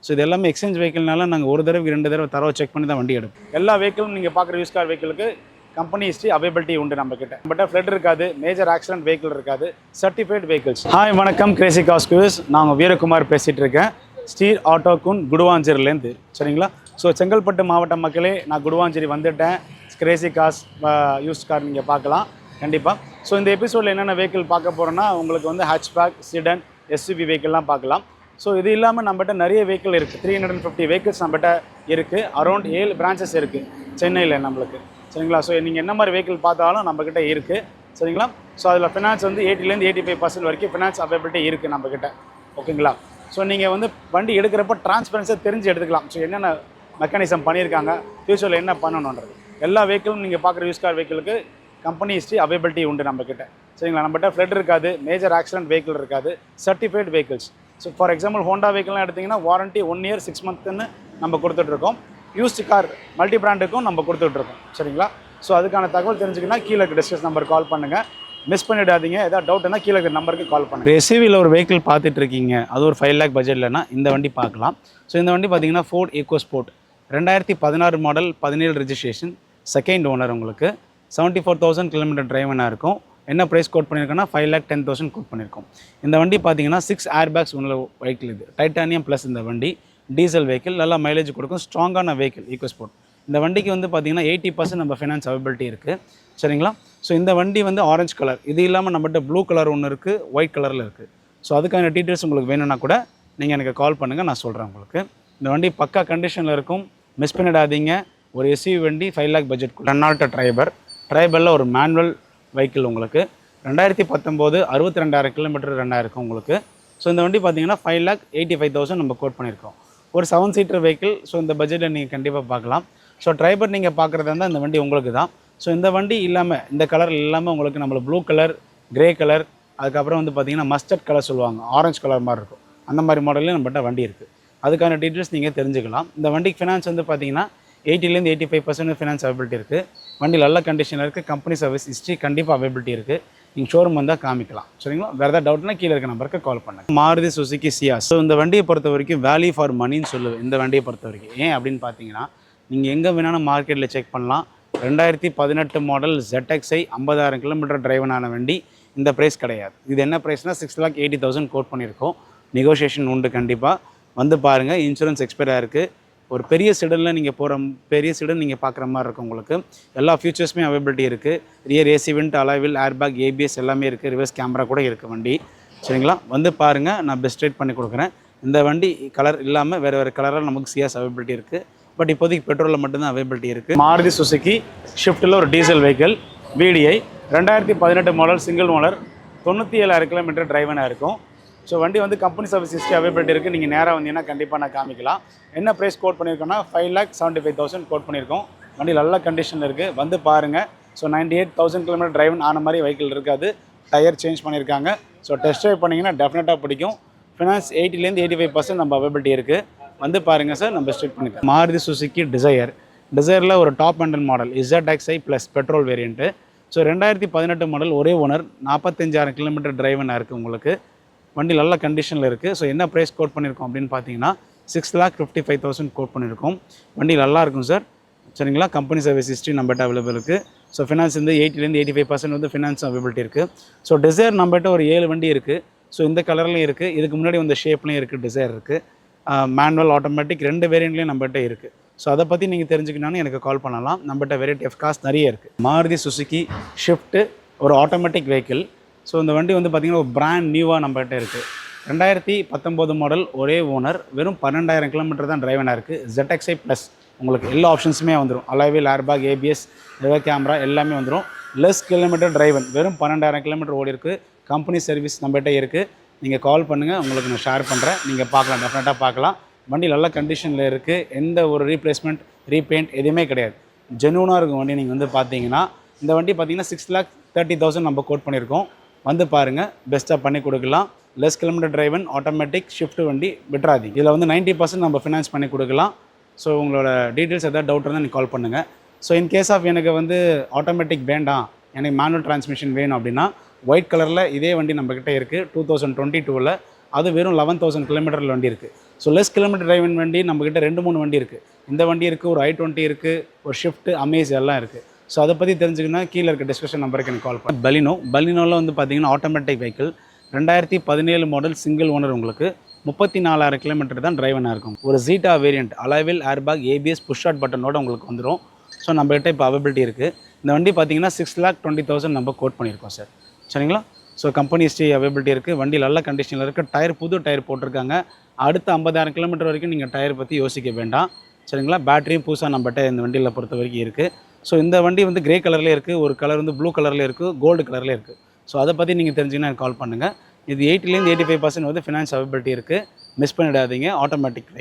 So இது எல்லாமே exchange வெஹிக்கிள்னால நாங்கள் ஒரு தடவை 2 தடவை தரவை செக் பண்ணி தான் வண்டி எடுப்போம். எல்லா வெஹிக்கிளும் நீங்கள் பார்க்குற யூஸ் கார் வெஹிக்கிளுக்கு கம்பெனி ஹிஸ்ட்ரி அவைபிலிட்டி உண்டு நம்மக்கிட்ட ஃப்ளட் இருக்காது, மேஜர் ஆக்சிடென்ட் வெஹிக்கிள் இருக்காது, சர்டிஃபைட் வெஹிக்கிள்ஸ். ஹாய் வணக்கம், கிரேசி கார்ஸ் வியூவர்ஸ். நான் வீரகுமார் பேசிகிட்டு இருக்கேன், ஸ்டீர் ஆட்டோக்குன் குடுவாஞ்சேரியிலேருந்து. சரிங்களா? ஸோ செங்கல்பட்டு மாவட்ட மக்களே, நான் குடுவாஞ்சேரி வந்துட்டேன். கிரேசி கார்ஸ் யூஸ் கார் நீங்கள் பார்க்கலாம் கண்டிப்பாக. ஸோ இந்த எபிசோடில் என்னென்ன வெஹிக்கிள் பார்க்க போகிறோன்னா, உங்களுக்கு வந்து ஹேட்ச்பேக், சிடன், எஸ்யூவி வெஹிக்கிள்லாம் பார்க்கலாம். ஸோ இது இல்லாமல் நம்மகிட்ட நிறைய வெஹிக்கிள் இருக்குது. 350 வெஹிக்கிள்ஸ் நம்மகிட்ட இருக்குது. அரௌண்ட் 7 பிரான்ச்சஸ் இருக்குது சென்னையில் நம்மளுக்கு. சரிங்களா? ஸோ நீங்கள் என்ன மாதிரி வெஹிக்கிள் பார்த்தாலும் நம்மக்கிட்ட இருக்குது. சரிங்களா? ஸோ அதில் ஃபினான்ஸ் வந்து 80% 85% வரைக்கும் ஃபினான்ஸ் அவைபிலிட்டி இருக்குது நம்மக்கிட்ட. ஓகேங்களா? ஸோ நீங்கள் வந்து வண்டி எடுக்கிறப்ப டிரான்ஸ்பரன்ஸாக தெரிஞ்சு எடுத்துக்கலாம். ஸோ என்னென்ன மெக்கானிசம் பண்ணியிருக்காங்க, ஃபியூச்சரில் என்ன பண்ணணுன்றது. எல்லா வெஹிக்கிளும் நீங்கள் பார்க்குற யூஸ் கார் வெஹிக்கிளுக்கு கம்பெனி ஹிஸ்ட்ரி அவைபிலிட்டி உண்டு நம்மக்கிட்ட. சரிங்களா? நம்மகிட்ட ஃப்ளட் இருக்காது, மேஜர் ஆக்சிடென்ட் வெஹிக்கிள் இருக்காது, certified vehicles. So for example Honda வெஹிக்கிள்லாம் எடுத்திங்கன்னா வாரண்ட்டி 1 year 6 months நம்ம கொடுத்துட்ருக்கோம். யூஸ்டு கார் மல்டி பிராண்டுக்கும் நம்ம கொடுத்துட்ருக்கோம். சரிங்களா? ஸோ அதுக்கான தகவல் தெரிஞ்சுக்கினா கீழே டிஸ்கஸ் நம்பர் கால் பண்ணுங்கள், மிஸ் பண்ணிடாதீங்க. ஏதாவது டவுட்னா கீழே நம்பருக்கு கால் பண்ணுங்கள். எஸ்யூவியில் ஒரு வெஹிக்கிள் பார்த்துட்டு இருக்கீங்க, அது ஒரு 5 lakh பட்ஜெட்லனா இந்த வண்டி பார்க்கலாம். ஸோ இந்த வண்டி பார்த்தீங்கன்னா Ford EcoSport 2016 model, 17 registration, second owner. உங்களுக்கு 74,000 கிலோமீட்டர் டிரைவனாக இருக்கும். என்ன ப்ரைஸ் கோட் பண்ணியிருக்கோன்னா 5,10,000 கோட் பண்ணியிருக்கோம். இந்த வண்டி பார்த்தீங்கன்னா 6 ஏர்பேக்ஸ் உள்ள வெஹிக்கிள். இது டைட்டானியம் ப்ளஸ். இந்த வண்டி டீசல் வெஹிக்கிள், நல்லா மைலேஜ் கொடுக்கும், ஸ்ட்ராங்கான வெஹிக்கிள் EcoSport. இந்த வண்டிக்கு வந்து பார்த்தீங்கன்னா 80% நம்ம ஃபினான்ஸ் அவைபிலிட்டி இருக்குது. சரிங்களா? ஸோ இந்த வண்டி வந்து ஆரஞ்சு கலர், இது இல்லாமல் நம்மகிட்ட ப்ளூ கலர் ஒன்று இருக்குது, ஒயிட் கலரில் இருக்குது. ஸோ அதுக்கான டீட்டெயில்ஸ் உங்களுக்கு வேணும்னா கூட நீங்கள் எனக்கு கால் பண்ணுங்கள், நான் சொல்கிறேன் உங்களுக்கு. இந்த வண்டி பக்கா கண்டிஷனில் இருக்கும், மிஸ் பண்ணிடாதீங்க. ஒரு எஸ்யூவி வண்டி 5 lakh பட்ஜெட். ரெனால்ட் ட்ரைபரில் ஒரு மேனுவல் வெஹிக்கிள் உங்களுக்கு. 2019 62,000 கிலோமீட்டர் ரன் ஆயிருக்கும் உங்களுக்கு. ஸோ இந்த வண்டி பார்த்தீங்கன்னா 5,85,000 நம்ம கோட் பண்ணியிருக்கோம். ஒரு 7 seater வெஹிக்கிள். ஸோ இந்த பட்ஜெட்டில் நீங்கள் கண்டிப்பாக பார்க்கலாம். ஸோ ட்ரைபர் நீங்கள் பார்க்குறதா இருந்தால் இந்த வண்டி உங்களுக்கு தான். ஸோ இந்த வண்டி இல்லாமல், இந்த கலர் இல்லாமல் உங்களுக்கு நம்மளுக்கு ப்ளூ கலர், கிரே கலர், அதுக்கப்புறம் வந்து பார்த்திங்கன்னா மஸ்டர்ட் கலர் சொல்லுவாங்க, ஆரஞ்சு கலர் மாதிரி இருக்கும். அந்த மாதிரி மாடல்லையும் நம்மகிட்ட வண்டி இருக்குது. அதுக்கான டீட்டெயில்ஸ் நீங்கள் தெரிஞ்சுக்கலாம். இந்த வண்டிக்கு ஃபினான்ஸ் வந்து பார்த்திங்கன்னா 80% 85% ஃபினான்ஸ் அவைபிலிட்டி இருக்குது. வண்டி நல்ல கண்டிஷனில் இருக்குது. கம்பெனி சர்வீஸ் ஹிஸ்ட்ரி கண்டிப்பாக அவைபிலிட்டி இருக்குது. நீங்கள் ஷோரூம் வந்தால் காமிக்கலாம். சரிங்களா? வேறு ஏதாவது டவுட்னா கீழே இருக்க நம்பருக்கு கால் பண்ணுங்கள். மாருதி சுசுகி சியாஸ். ஸோ இந்த வண்டியை பொறுத்த வரைக்கும் வேல்யூ ஃபார் மணின்னு சொல்லுவேன் இந்த வண்டியை பொறுத்த வரைக்கும். ஏன் அப்படின்னு பார்த்தீங்கன்னா, நீங்கள் எங்கே வேணாலும் மார்க்கெட்டில் செக் பண்ணலாம். 2018 மாடல் ZXi 50,000 கிலோமீட்டர் டிரைவனான வண்டி. இந்த ப்ரைஸ் கிடையாது. இது என்ன ப்ரைஸ்னால் 6,80,000 கோட் பண்ணியிருக்கோம். நெகோஷியேஷன் உண்டு கண்டிப்பாக. வந்து பாருங்கள். இன்சூரன்ஸ் எக்ஸ்பைர் ஆகிருக்கு. ஒரு பெரிய சிடனில் நீங்கள் போகிற பெரிய சிடன் நீங்கள் பார்க்குற மாதிரி இருக்கும். உங்களுக்கு எல்லா ஃபியூச்சர்ஸுமே அவைபிலிட்டி இருக்குது. Rear AC vent, alloy wheel, airbag, ABS எல்லாமே இருக்குது. ரிவர்ஸ் கேமரா கூட இருக்குது வண்டி. சரிங்களா? வந்து பாருங்கள், நான் பெஸ்ட் ரேட் பண்ணி கொடுக்குறேன். இந்த வண்டி கலர் இல்லாமல் வேறு கலரில் நமக்கு சியாஸ் அவைபிலிட்டி இருக்குது. பட் இப்போதைக்கு பெட்ரோலில் மட்டும்தான் அவைபிலிட்டி இருக்குது. மாருதி சுசுகி ஷிஃப்ட்டில் ஒரு diesel vehicle VDI 2018 model, single owner, 97,000 kilometre டிரைவனாக இருக்கும். ஸோ வண்டி வந்து கம்பெனி சர்வீஸ் ஹிஸ்ட்ரி அவைபிலிட்டி இருக்குது. நீங்கள் நேராக வந்தீங்கன்னா கண்டிப்பாக நான் காமிக்கலாம். என்ன ப்ரைஸ் கோட் பண்ணியிருக்கோன்னா 5,75,000 கோட் பண்ணியிருக்கோம். வண்டி நல்ல கண்டிஷனில் இருக்குது. வந்து பாருங்கள். ஸோ 98,000 கிலோமீட்டர் டிரைவன் ஆன மாதிரி வெஹிக்கிள் இருக்காது. டயர் சேஞ்ச் பண்ணியிருக்காங்க. ஸோ டெஸ்ட் ட்ரைவ் பண்ணிங்கன்னா டெஃபினட்டாக பிடிக்கும். ஃபினான்ஸ் 80% 85% நம்ம அவைபிலிட்டி இருக்குது. வந்து பாருங்கள் சார், நம்ம ஸ்ட்ரிக் பண்ணிக்கலாம். மாருதி சுசுகி டிசைரில் ஒரு top hundred model ZXi plus petrol variant. So 2018 model, ஒரே ஓனர், 45,000 கிலோமீட்டர் டிரைவனாக இருக்குது உங்களுக்கு. வண்டி நல்ல கண்டிஷனில் இருக்குது. ஸோ என்ன ப்ரைஸ் கோட் பண்ணியிருக்கோம் அப்படின்னு பார்த்தீங்கன்னா 6,55,000 கோட் பண்ணியிருக்கோம். வண்டி நல்லா இருக்கும் சார். சரிங்களா? கம்பெனி சர்வீஸ் ஹிஸ்ட்ரி நம்மகிட்ட அவைலபிள் இருக்குது. ஸோ ஃபினான்ஸ் வந்து 80% 85% வந்து ஃபினான்ஸ் அவைபிலிட்டி இருக்குது. ஸோ டிசைர் நம்மகிட்ட ஒரு 7 வண்டி இருக்குது. ஸோ இந்த கலர்லேயும் இருக்குது. இதுக்கு முன்னாடி வந்த ஷேப்லேயும் இருக்குது. டிசைர் இருக்குது. மேனுவல், ஆட்டோமேட்டிக் 2 வேரியண்ட்லேயும் நம்மகிட்ட இருக்குது. ஸோ அதை பற்றி நீங்கள் தெரிஞ்சுக்கணும்னு எனக்கு கால் பண்ணலாம். நம்மகிட்ட வெரைட்டி ஆஃப் கார்ஸ் நிறைய இருக்குது. மாருதி சுசுகி ஷிஃப்ட்டு ஒரு ஆட்டோமேட்டிக் வெஹிக்கிள். ஸோ இந்த வண்டி வந்து பார்த்திங்கன்னா ஒரு பிராண்ட் நியூவாக நம்மகிட்ட இருக்குது. 2019 மாடல், ஒரே ஓனர், வெறும் 12,000 கிலோமீட்டர் தான் டிரைவனாக இருக்குது. ZXi plus. உங்களுக்கு எல்லா ஆப்ஷன்ஸுமே வந்துடும். அலாவில், ஏர்பேக், ABS, ரிவர் கேமரா எல்லாமே வந்துடும். லெஸ் கிலோமீட்டர் டிரைவன், வெறும் 12,000 கிலோமீட்டர் ஓடி இருக்குது. கம்பெனி சர்வீஸ் நம்மகிட்ட இருக்குது. நீங்கள் கால் பண்ணுங்கள், உங்களுக்கு நான் ஷேர் பண்ணுறேன். நீங்கள் பார்க்கலாம், டெஃபினட்டாக பார்க்கலாம். வண்டி நல்ல கண்டிஷனில் இருக்குது. எந்த ஒரு ரீப்ளேஸ்மெண்ட், ரீபெயிண்ட் எதுவுமே கிடையாது. ஜென்யூனாக இருக்கும் வண்டி. நீங்கள் வந்து பார்த்தீங்கன்னா இந்த வண்டி பார்த்தீங்கன்னா 6,30,000 நம்ம கோட் பண்ணியிருக்கோம். வந்து பாருங்கள், பெஸ்ட்டாக பண்ணி கொடுக்கலாம். Less kilometre driven, automatic shift வண்டி விட்றாதீங்க. இதில் வந்து 90% நம்ம ஃபினான்ஸ் பண்ணி கொடுக்கலாம். ஸோ உங்களோட டீட்டெயில்ஸ் எதாவது டவுட் இருந்தால் நீங்கள் கால் பண்ணுங்கள். ஸோ இன் கேஸ் ஆஃப் எனக்கு வந்து ஆட்டோமேட்டிக் வேண்டாம், எனக்கு மேனுவல் டிரான்ஸ்மிஷன் வேணும் அப்படின்னா ஒயிட் கலரில் இதே வண்டி நம்மக்கிட்ட இருக்குது. 2022 அது வெறும் 11,000 கிலோமீட்டரில் வண்டி இருக்குது. ஸோ லெஸ் கிலோமீட்டர் டிரைவிங் வண்டி நம்மக்கிட்ட 2-3 வண்டி இருக்குது. இந்த வண்டி இருக்குது, ஒரு i20 இருக்குது, ஒரு ஷிஃப்ட், அமேஸ் எல்லாம் இருக்குது. ஸோ அதை பற்றி தெரிஞ்சுக்கணுன்னா கீழே இருக்க டிஸ்கஷன் நம்பருக்கு எனக்கு கால் பண்ணி. பலினோவில் வந்து பார்த்தீங்கன்னா automatic vehicle 2017 model single owner, உங்களுக்கு 34,000 கிலோமீட்டர் தான் டிரைவனாக இருக்கும். ஒரு zeta variant, alloy wheel, airbag, ABS, push start பட்டனோட உங்களுக்கு வந்துடும். ஸோ நம்மகிட்ட இப்போ அவைபிலிட்டி இருக்குது. இந்த வண்டி பார்த்தீங்கன்னா 6,20,000 நம்ம கோட் பண்ணியிருக்கோம் சார். சரிங்களா? ஸோ கம்பெனி ஹிஸ்ட்ரி அவைபிலிட்டி இருக்குது. வண்டி நல்ல கண்டிஷனில் இருக்குது. டயர் புது டயர் போட்டிருக்காங்க. அடுத்த 50,000 கிலோமீட்டர் வரைக்கும் நீங்கள் டயர் பற்றி யோசிக்க வேண்டாம். சரிங்களா? பேட்டரியும் புதுசாக நம்மகிட்ட இந்த வண்டியில் பொறுத்த வரைக்கும் இருக்குது. ஸோ இந்த வண்டி வந்து கிரே கலர்லேயே இருக்குது, ஒரு கலர் வந்து ப்ளூ கலரில் இருக்குது, கோல்டு கலர்லேயே இருக்குது. ஸோ அதை பற்றி நீங்கள் தெரிஞ்சிங்கன்னா எனக்கு கால் பண்ணுங்கள். இது 80% வந்து ஃபினான்ஸ் அவைபிலிட்டி இருக்குது. மிஸ் பண்ணிடாதீங்க. Automatic vehicle.